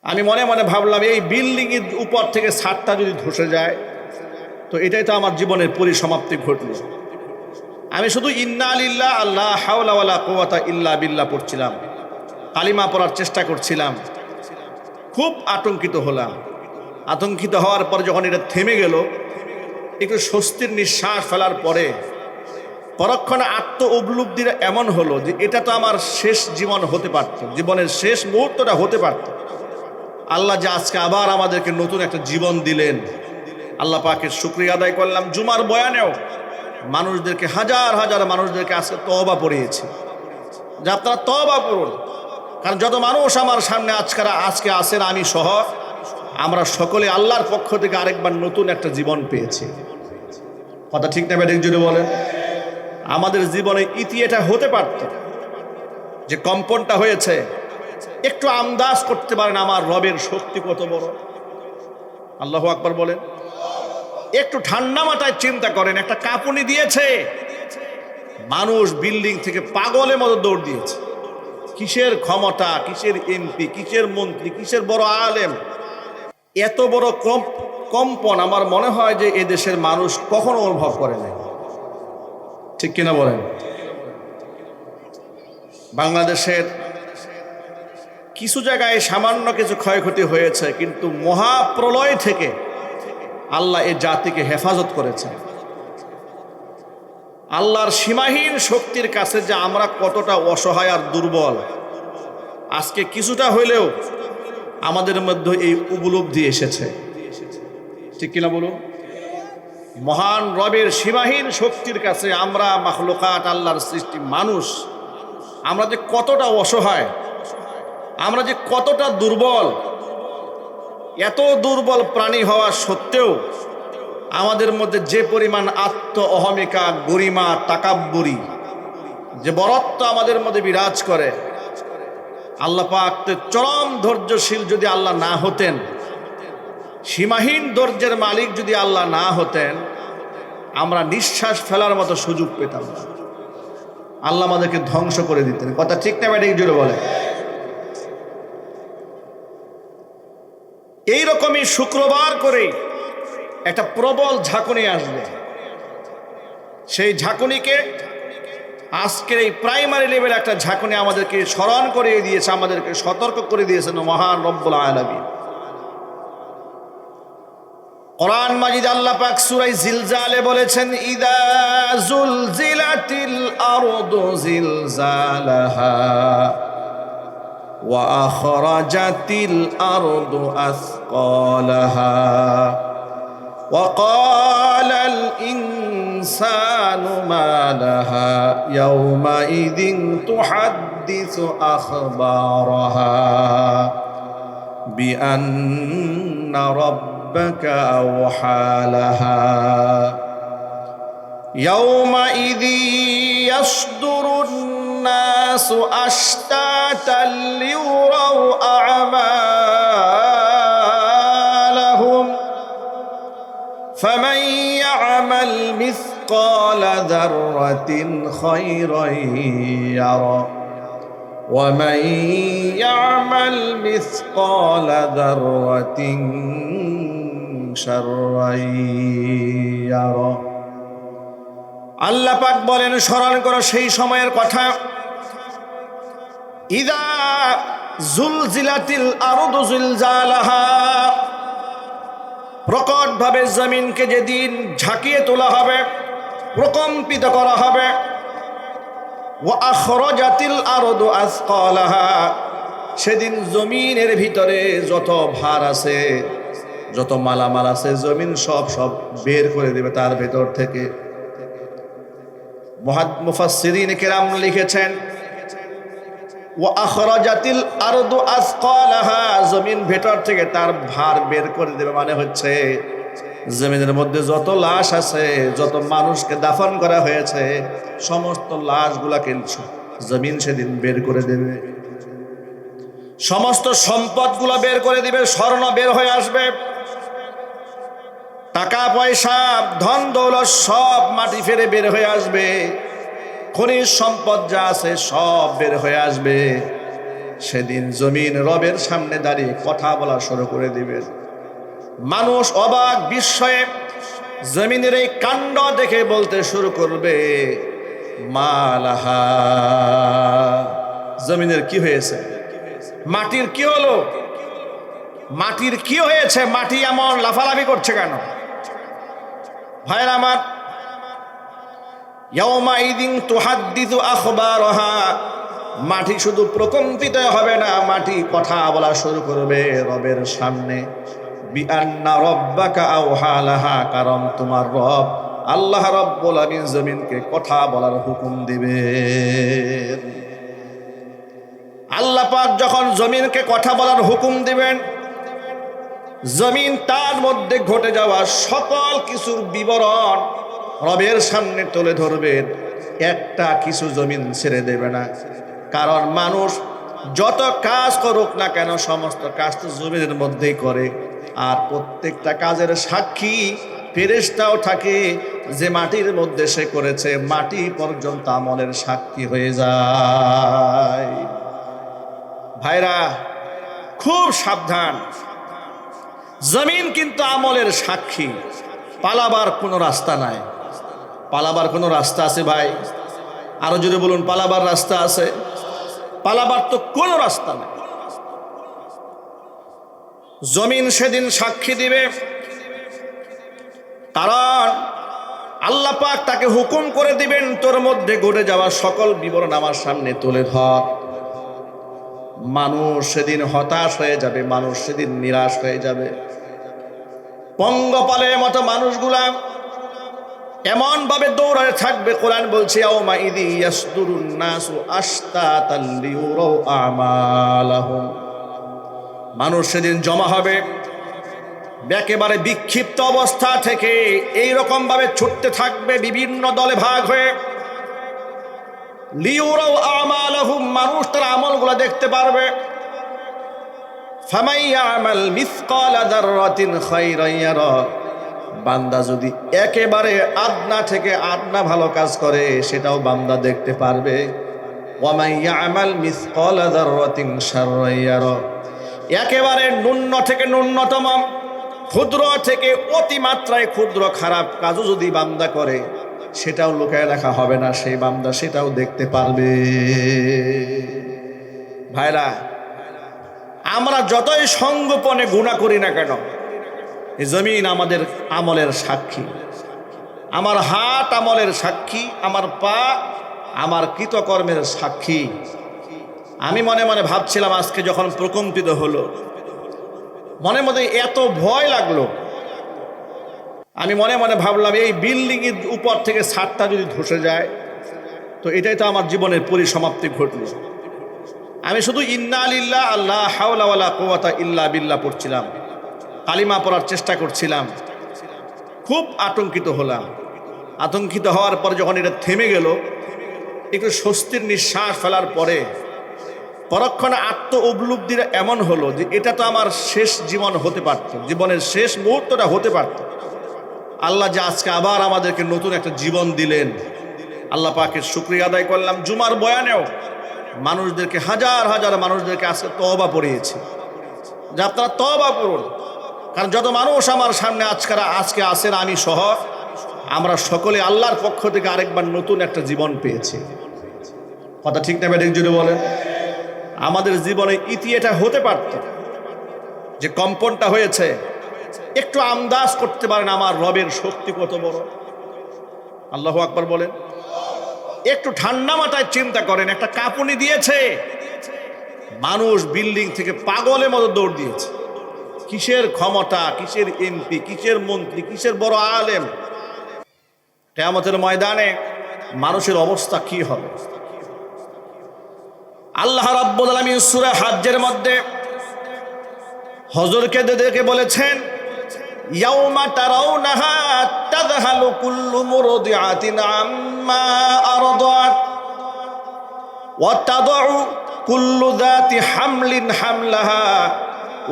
আমি মনে মনে ভাবলাম, এই বিল্ডিং এর উপর থেকে ছাদটা যদি ধসে যায় তো এটাই তো আমার জীবনের পরিসমাপ্তি ঘটল। আমি শুধু ইন্না লিল্লাহ আল্লাহ হাওলা ওয়ালা কুওয়াতা ইল্লা বিল্লাহ পড়ছিলাম, কালিমা পড়ার চেষ্টা করছিলাম। খুব আতঙ্কিত হলাম। আতঙ্কিত হওয়ার পর যখন এটা থেমে গেল, একটু স্বস্তির নিঃশ্বাস ফেলার পরে পরক্ষণে আত্ম উপলব্ধিটা এমন হলো যে এটা তো আমার শেষ জীবন হতে পারত, জীবনের শেষ মুহূর্তটা হতে পারত। আল্লাহ যে আজকে আবার আমাদেরকে নতুন একটা জীবন দিলেন, আল্লাহ পাকের শুকরিয়া আদায় করলাম। জুমার বয়ানেও মানুষদেরকে, হাজার হাজার মানুষদেরকে আজকে তওবা পড়িয়েছে যে আপনারা তওবা করুন। কারণ যত মানুষ আমার সামনে আজকে আসেন, আমি সহ, আমরা সকলে আল্লাহর পক্ষ থেকে আরেকবার নতুন একটা জীবন পেয়েছি। কথা ঠিক না ব্যাটিক জুড়ে বলেন? আমাদের জীবনে এটা হতে পারত যে কম্পনটা হয়েছে, একটু আন্দাজ করতে পারেন আমার রবের শক্তি কত বড়। আল্লাহু আকবার বলেন। একটু ঠান্ডা মাথায় চিন্তা করেন, একটা কাঁপুনি দিয়েছে, মানুষ বিল্ডিং থেকে পাগলের মতো দৌড় দিয়েছে। কিসের ক্ষমতা, কিসের এমপি, কিসের মন্ত্রী, কিসের বড় আলেম, এত বড় কম্পন আমার মনে হয় যে এদেশের মানুষ কখনো অনুভব করে নাই। ঠিক কিনা বলেন? বাংলাদেশের কিছু জায়গায় সামান্য কিছু ক্ষয়ক্ষতি হয়েছে, কিন্তু মহাপ্রলয় থেকে আল্লাহ এই জাতিকে হেফাজত করেছেন। আল্লাহর সীমাহীন শক্তির কাছে যে আমরা কতটা অসহায় আর দুর্বল, আজকে কিছুটা হইলেও আমাদের মধ্যে এই উপলব্ধি এসেছে। ঠিক কিনা বলুন? মহান রবের সীমাহীন শক্তির কাছে আমরা মাখলুকাত, আল্লাহর সৃষ্টি মানুষ, আমরা যে কতটা অসহায়, আমরা যে কতটা দুর্বল। এত দুর্বল প্রাণী হওয়া সত্ত্বেও আমাদের মধ্যে যে পরিমাণ আত্ম অহমিকা, গরিমা, তাকাব্বুরি, যে বরত্ব আমাদের মধ্যে বিরাজ করে, আল্লাহ পাক চরম ধৈর্যশীল যদি আল্লাহ না হতেন, সীমাহীন ধৈর্যের মালিক যদি আল্লাহ না হতেন, আমরা নিঃশ্বাস ফেলার মতো সুযোগ পেতাম না। আল্লাহ আমাদেরকে ধ্বংস করে দিতেন। কথা ঠিক না ব্যাটিক জুড়ে বলে? এইরকমই শুক্রবার করে একটা প্রবল ঝাঁকুনি আসবে। সেই ঝাঁকুনিকে আজকের এই প্রাইমারি লেভেল একটা ঝাঁকুনি আমাদেরকে স্মরণ করে দিয়েছে, আমাদেরকে সতর্ক করে দিয়েছেন মহান রব্বুল আলামিন। কোরআন মাজিদ আল্লাহ পাক সূরা জিলজালে বলেছেন, ইদা জুলজিলাতিল আরদু জিলজালাহা ওয়া আখরাজাতিল আরদু আসকালাহা ওয়া ক্বালাল ইনসানু মা লাহা ইয়াওমাইযিন তুহাদ্দিসু আখবারাহা বিআন্না ربك أوحى لها يومئذ يصدر الناس أشتاتا ليروا أعمالهم فمن يعمل مثقال ذرة خيرا يره ومن يعمل مثقال ذرة شرا يره। আল্লাহ পাক বলেন, স্মরণ করো সেই সময়ের কথা, ইদা জুলজিলাতিল আরদু জিলজালাহা, প্রকটভাবে জমিনকে যেদিন ঝাঁকিয়ে তোলা হবে, প্রকম্পিত করা হবে, ওয়া আখরাজাতিল আরদু আসকালাহা, সেদিন জমিনের ভিতরে যত ভার আছে, যত মালামাল আছে, জমিন সব বের করে দেবে তার ভেতর থেকে। মুফাসসিরিন কেরাম লিখেছেন, ওয়া আখরাজাতিল আরদু আসকালাহা, জমিন ভেতর থেকে তার ভার বের করে দেবে, মানে হচ্ছে জমিনের মধ্যে যত লাশ আছে, যত মানুষকে দাফন করা হয়েছে, সমস্ত লাশগুলাকে জমিন সেদিন বের করে দেবে। সমস্ত সম্পদগুলো বের করে দিবে, স্বর্ণ বের হয়ে আসবে, টাকা পয়সা, ধন দৌলত সব মাটি ফেরে বের হয়ে আসবে, খনিজ সম্পদ যা আছে সব বের হয়ে আসবে। সেদিন জমিন রবের সামনে দাঁড়িয়ে কথা বলা শুরু করে দিবেন। মানুষ অবাক বিস্ময়ে জমিনের এই কাণ্ড দেখে বলতে শুরু করবে, মালাহা, জমিনের কি হয়েছে, মাটির কি হলো, মাটির কি হয়েছে, মাটি এমন লাফালাফি করছে কেন? ভাইরা আমার, ইয়াউমাইদিন তুহাদ্দিসু আখবারহা, মাটি শুধু প্রকম্পিত হবে না, মাটি কথা বলা শুরু করবে রবের সামনে। বিআন্না রাব্বাকা আওহা লাহা, কারণ তোমার রব আল্লাহ রাব্বুল আলামিন জমিনকে কথা বলার হুকুম দিবেন। আল্লাহ পাক যখন জমিনকে কথা বলার হুকুম দিবেন, জমিন তার মধ্যে ঘটে যাওয়া সকল কিছুর বিবরণ রবের সামনে তুলে ধরবেন। একটা কিছু জমিন ছেড়ে দেবে না, কারণ মানুষ যত কাজ করুক না কেন সমস্ত কাজ তো জমিনের মধ্যেই করে। আর প্রত্যেকটা কাজের সাক্ষী ফেরেশতাও থাকে, যে মাটির মধ্যে সে করেছে মাটি পর্যন্ত আমলের সাক্ষী হয়ে যায়। ভাইরা খুব সাবধান, জমিন কিন্তু আমলের সাক্ষী, পালাবার কোনো রাস্তা নাই। পালাবার কোনো রাস্তা আছে ভাই? আরো জোরে বলুন, পালাবার রাস্তা আছে? পালাবার তো কোনো রাস্তা নাই। জমিন সেদিন সাক্ষী দিবে, কারণ আল্লাহ পাক তাকে হুকুম করে দিবেন, তোর মধ্যে ঘটে যাওয়া সকল বিবরণ আমার সামনে তুলে ধর। মানুষ সেদিন হতাশ হয়ে যাবে, মানুষ সেদিন নিরাশ হয়ে যাবে। পঙ্গপালের মতো মানুষগুলা এমন ভাবে দৌড়াতে থাকবে। কোরআন বলছে, ইয়াউমাইদি ইয়াসদুরুন নাসু আশতাতাল লিউরাউ আমালাহুম, মানুষ সেদিন জমা হবে একেবারে বিক্ষিপ্ত অবস্থা থেকে, এইরকম ভাবে ছুটতে থাকবে বিভিন্ন দলে ভাগ হয়ে। লিউরাউ আমালাহুম, মানুষ তার আমলগুলো দেখতে পারবে। ফামাই ইয়ামাল মিসকালা যাররাতিন খায়রান ইয়ারা, বান্দা যদি একেবারে আদনা থেকে আদনা ভালো কাজ করে সেটাও বান্দা দেখতে পারবে। ওয়ামাই ইয়ামাল মিসকালা যাররাতিন শাররান ইয়ারা, একেবারে ন্যূন থেকে ন্যূনতম, ক্ষুদ্র থেকে অতিমাত্রায় ক্ষুদ্র খারাপ কাজও যদি বান্দা করে সেটাও লুকায় রাখা হবে না, সেই বান্দা সেটাও দেখতে পারবে। ভাইরা, আমরা যতই সংগোপনে গুনাহ করি না কেন, এই জমিন আমাদের আমলের সাক্ষী। আমার হাত আমলের সাক্ষী, আমার পা আমার কৃতকর্মের সাক্ষী। আমি মনে মনে ভাবছিলাম, আজকে যখন প্রকম্পিত হলো, মনে মধ্যে এত ভয় লাগলো, আমি মনে মনে ভাবলাম, এই বিল্ডিং এর উপর থেকে ছাদটা যদি ধসে যায় তো এটাই তো আমার জীবনের পরিসমাপ্তি ঘটল। আমি শুধু ইন্না লিল্লাহ আল্লাহ হাওলা ওয়ালা কুওয়াতা ইল্লা বিল্লাহ পড়ছিলাম, কালিমা পড়ার চেষ্টা করছিলাম। খুব আতঙ্কিত হলাম। আতঙ্কিত হওয়ার পর যখন এটা থেমে গেল, একটু স্বস্তির নিঃশ্বাস ফেলার পরে পরক্ষণে আত্ম উপলব্ধির এমন হলো যে এটা তো আমার শেষ জীবন হতে পারত, জীবনের শেষ মুহূর্তটা হতে পারত। আল্লাহ যে আজকে আবার আমাদেরকে নতুন একটা জীবন দিলেন, আল্লাহ পাকের শুকরিয়া আদায় করলাম। জুমার বয়ানেও মানুষদেরকে, হাজার হাজার মানুষদেরকে আজকে তওবা পড়িয়েছি যে আপনারা তওবা করুন, কারণ যত মানুষ আমার সামনে আজকে আসেন, আমি সহ, আমরা সকলে আল্লাহর পক্ষ থেকে আরেকবার নতুন একটা জীবন পেয়েছি। কথা ঠিক না ব্যাটিক জুড়ে বলেন? আমাদের জীবনে এটা হতে পারত যে কম্পনটা হয়েছে, একটু আন্দাজ করতে পারেন আমার রবের শক্তি কত বড়। আল্লাহু আকবার বলেন। একটু ঠান্ডা মাথায় চিন্তা করেন, একটা কাঁপুনি দিয়েছে, মানুষ বিল্ডিং থেকে পাগলের মতো দৌড় দিয়েছে। কিসের ক্ষমতা, কিসের এমপি, কিসের মন্ত্রী, কিসের বড় আলেম। কিয়ামতের ময়দানে মানুষের অবস্থা কি হবে? আল্লাহ রাব্বুল আলামিন সূরা হজ্জের মধ্যে হযরকে দেখে বলেছেন, ইয়াউমা তারাউনাহা তাযহালু কুল্লু মুরদিআতিন আম্মা আরদাত ওয়া তাদউ কুল্লু যাতি হামলিন হামলাহা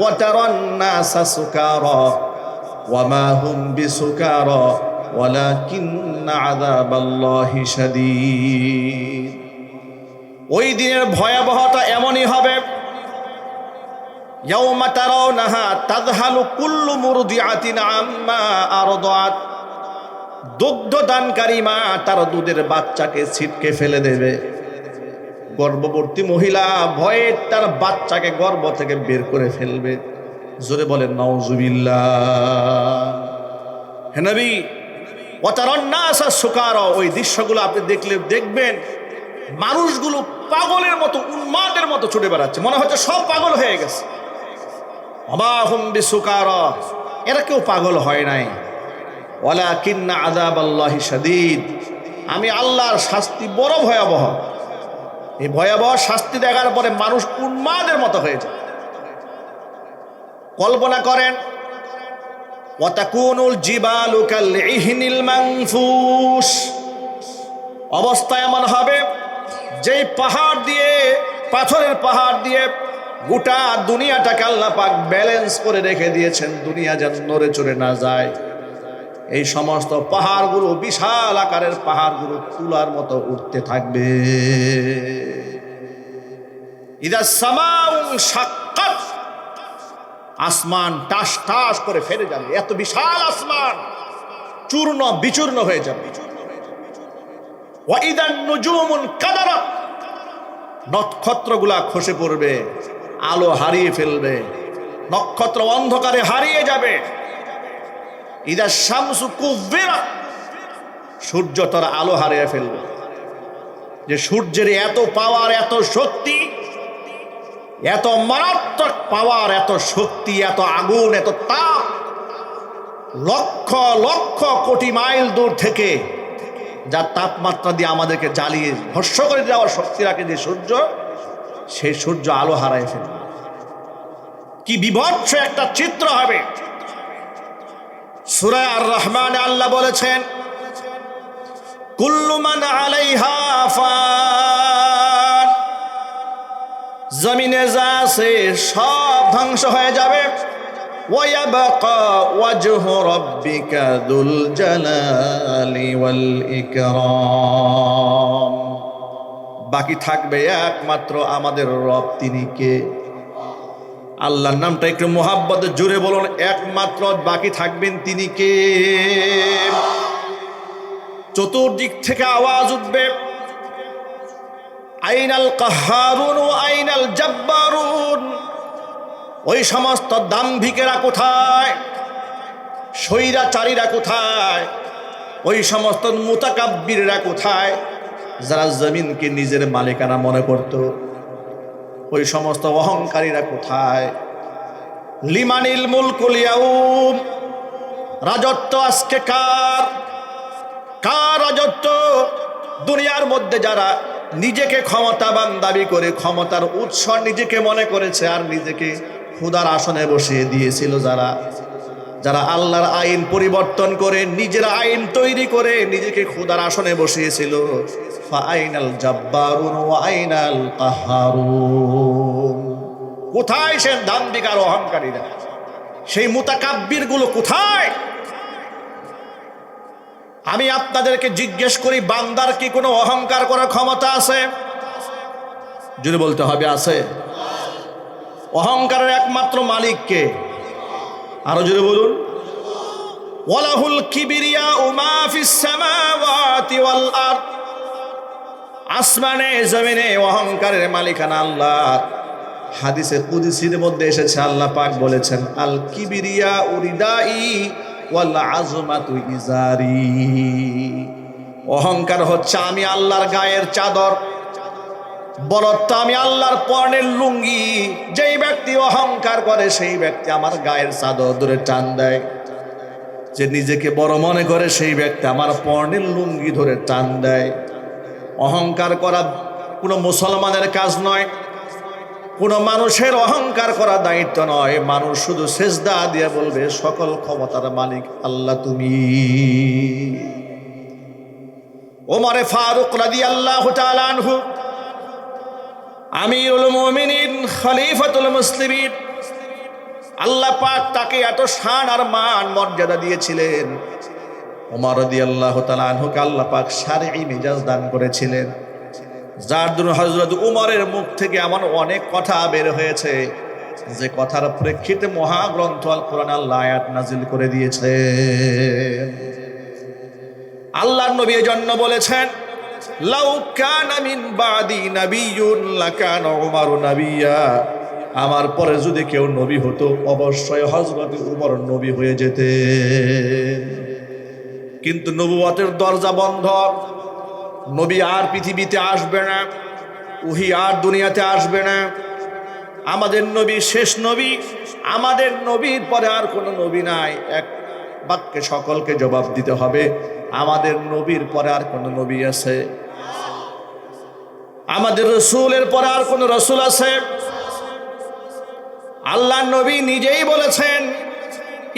ওয়া তারান নাসা সুকারা ওয়া মা হুম বিসুকারা ওয়ালাকিন্না আযাবাল্লাহি শাদীদ। ওই দিনের ভয়াবহতা এমনই হবে ইয়াউমা তারাউনাহা তাযহালু কুল্লু মুরদিআতিন আম্মা আরদাত, দুগ্ধদানকারী মা তার দুধের বাচ্চাকে ছিটকে ফেলে দেবে। গর্ভবতী মহিলা ভয়ে তার বাচ্চাকে গর্ভ থেকে বের করে ফেলবে। জোরে বলেন নাউজুবিল্লাহ। হে নবী, ওয়া তারান নাসা সুকারা, ওই দৃশ্যগুলো আপনি দেখবেন মানুষগুলো পাগলের মতো, উন্মাদের মতো ছুটে বেড়াচ্ছে, মনে হচ্ছে সব পাগল হয়ে গেছে। ওমা হুম বিসুকারা, এরা কেউ পাগল হয় নাই। ওয়ালাকিন্না আযাবাল্লাহি শাদীদ, আমি আল্লাহর শাস্তি বড় ভয়াবহ। এই ভয়াবহ শাস্তি দেখার পরে মানুষ উন্মাদের মতো হয়ে যায়। কল্পনা করেন, ওয়াতাকুনুল জিবালু কালইহনিল মানফুস, অবস্থা এমন হবে যেই পাহাড় দিয়ে, পাথরের পাহাড় দিয়ে গোটা দুনিয়াটাকে আল্লাহ পাক ব্যালেন্স করে রেখে দিয়েছেন, দুনিয়া যেন নড়ে চড়ে না যায়। এই সমস্ত পাহাড়গুলো, বিশাল আকারের পাহাড়গুলো তুলার মতো উঠতে থাকবে। ইদা সামাউ শাক্কাত, আসমান টাস টাস করে ফেলে যাবে, এত বিশাল আসমান চূর্ণ বিচূর্ণ হয়ে যাবে। ওয়া ইদান নুজুমুন কাদারাত, নক্ষত্রগুলা খসে পড়বে, আলো হারিয়ে ফেলবে, নক্ষত্র অন্ধকারে হারিয়ে যাবে। ইদা শামসু কুব্বিরাত, সূর্য তার আলো হারিয়ে ফেলবে। যে সূর্যের এত পাওয়ার, এত শক্তি, এত মারাত্মক পাওয়ার, এত শক্তি, এত আগুন, এত তাপ, লক্ষ লক্ষ কোটি মাইল দূর থেকে যার তাপমাত্রা দিয়ে আমাদেরকে জ্বালিয়ে ভস্ম করে দেওয়ার শক্তি রাখে যে সূর্য, সেই সূর্য আলো হারায় ফেলবে। কি বিভৎস একটা চিত্র হবে। সূরা আর রহমানে আল্লাহ বলেছেন, কুল্লু মান আলাইহা ফান, জমিনে যা আছে সব ধ্বংস হয়ে যাবে। ওয়া ইয়াবকা ওয়াজহু রাব্বিকা যুল জালালি ওয়াল ইকরাম, বাকি থাকবে একমাত্র আমাদের রব। তিনি কে? আল্লাহর নামটা একটু মোহাব্বতে জুড়ে বলুন, একমাত্র বাকি থাকবেন তিনি কে? চতুর্দিক থেকে আওয়াজ উঠবে, আইনাল কাহারুন ও আইনাল জাব্বারুন, ওই সমস্ত দাম্ভিকেরা কোথায়, স্বৈরাচারীরা কোথায়, ওই সমস্ত মুতাকাব্বিররা কোথায়, যারা জমিনকে নিজের মালিকানা মনে করত, ওই সমস্ত অহংকারীরা কোথায়? লিমানিল মুলকুল ইয়াউম, রাজত্ব আজকে কার? কার রাজত্ব? দুনিয়ার মধ্যে যারা নিজেকে ক্ষমতাবান দাবি করে, ক্ষমতার উৎস নিজেকে মনে করেছে, আর নিজেকে খোদার আসনে বসিয়ে দিয়েছিল, যারা আল্লাহর আইন পরিবর্তন করে নিজের আইন তৈরি করে নিজেকে খোদার আসনে বসিয়েছিল, ফাআইনাল জাব্বারুন ওয়া আইনাল কাহারুন, কোথায় সে দাম্ভিক আর অহংকারীরা? সেই মুতাকাব্বির গুলো কোথায়? আমি আপনাদেরকে জিজ্ঞেস করি, বান্দার কি কোনো অহংকার করার ক্ষমতা আছে? যদি বলতে হবে আছে। অহংকারের একমাত্র মালিক কে? আরো জোরে বলুন। ওয়ালাহুল কিবরিয়াউ মা ফিস সামাওয়াতি ওয়াল আরদ, আসমানে জমিনে অহংকারের মালিকানা আল্লাহ। হাদিসে কুদসির মধ্যে এসেছে, আল্লাহ পাক বলেছেন, আল কিবরিয়া উরিদাই ওয়াল আযমাতু ইজারি, অহংকার হচ্ছে আমি আল্লাহর গায়ের চাদর, বড়ত্ব আমি আল্লাহর পরনের লুঙ্গি। যেই ব্যক্তি অহংকার করে সেই ব্যক্তি আমার গায়ের চাদর ধরে টান দেয়। যে নিজেকে বড় মনে করে সেই ব্যক্তি আমার পরনের লুঙ্গি ধরে টান দেয়। অহংকার করা কোনো মুসলমানের কাজ নয়, কোনো মানুষের অহংকার করা দায়িত্ব নয়। মানুষ শুধু সেজদা দিয়ে বলবে, সকল ক্ষমতার মালিক আল্লাহ তুমি। ওমরে ফারুক রাদিয়াল্লাহু তাআলা আনহু, আমিরুল মুমিনিন, খলিফাতুল মুসলিমিন, আল্লাহ পাক তাকে এত শান আর মান মর্যাদা দিয়েছিলেন। ওমর রাদিয়াল্লাহু তাআলা আনহুকে আল্লাহ পাক শারঈ মেজাজ দান করেছিলেন, যার জন্য হযরত উমরের মুখ থেকে এমন অনেক কথা বের হয়েছে যে কথার প্রেক্ষিতে মহাগ্রন্থ আল কোরআন আল্লাহ আয়াত নাজিল করে দিয়েছে। আল্লাহর নবী এজন্য বলেছেন, লাউ কানা মিন বাদি নাবিয়্যুন লাকানা উমারু নাবিয়্যা, আমার পরে যদি কেউ নবী হতো অবশ্যই হযরত উমর নবী হয়ে যেতেন। কিন্তু নবুয়তের দরজা বন্ধ, নবী আর পৃথিবীতে আসবে না, ওহী আর দুনিয়াতে আসবে না। আমাদের নবী শেষ নবী, আমাদের নবীর পরে আর কোনো নবী নাই। এক বাক্যে সকলকে জবাব দিতে হবে, আমাদের নবীর পরে আর কোনো নবী আছে? আমাদের রসুলের পরে আর কোনো রসুল আছে? আল্লাহ নবী নিজেই বলেছেন,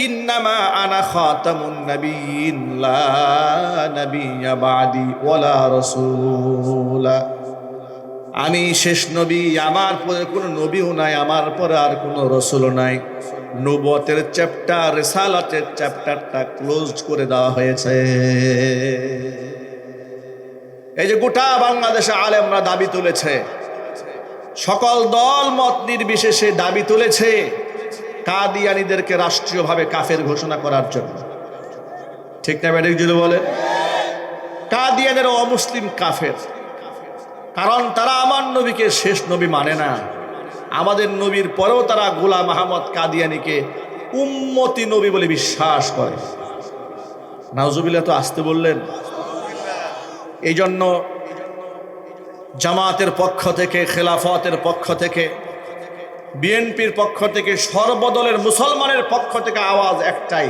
ইন্নামা আনা খাতামুন নাবিয়্যিন লা নাবিয়্যা বাদি ওয়ালা রাসূলা, আমি শেষ নবী, আমার পরে কোনো নবীও নাই, আমার পরে আর কোনো রসুলও নাই। নবুয়তের চ্যাপ্টার, রিসালাতের চ্যাপ্টারটা ক্লোজ করে দেওয়া হয়েছে। এই যে গোটা বাংলাদেশে আলেমরা দাবি তুলেছে, সকল দল মত নির্বিশেষে দাবি তুলেছে কাদিয়ানীদেরকে রাষ্ট্রীয়ভাবে কাফের ঘোষণা করার জন্য। ঠিক না ব্যাটিক যদি বলে? কাদিয়ানের অমুসলিম কাফের, কারণ তারা আমার নবীকে শেষ নবী মানে না। আমাদের নবীর পরেও তারা গোলাম আহমদ কাদিয়ানীকে উম্মতি নবী বলে বিশ্বাস করে। নাউজুবিল্লাহ, তো আসতে বললেন। এই জন্য জামাতের পক্ষ থেকে, খেলাফতের পক্ষ থেকে, বিএনপির পক্ষ থেকে, সর্বদলের মুসলমানের পক্ষ থেকে আওয়াজ একটাই,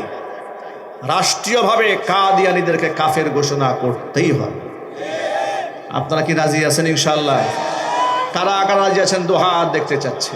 রাষ্ট্রীয়ভাবে কাদিয়ানীদেরকে কাফের ঘোষণা করতেই হবে। আপনারা কি রাজি আছেন ইনশাআল্লাহ? কারা কারা রাজি আছেন দুহাত দেখতে চাচ্ছে।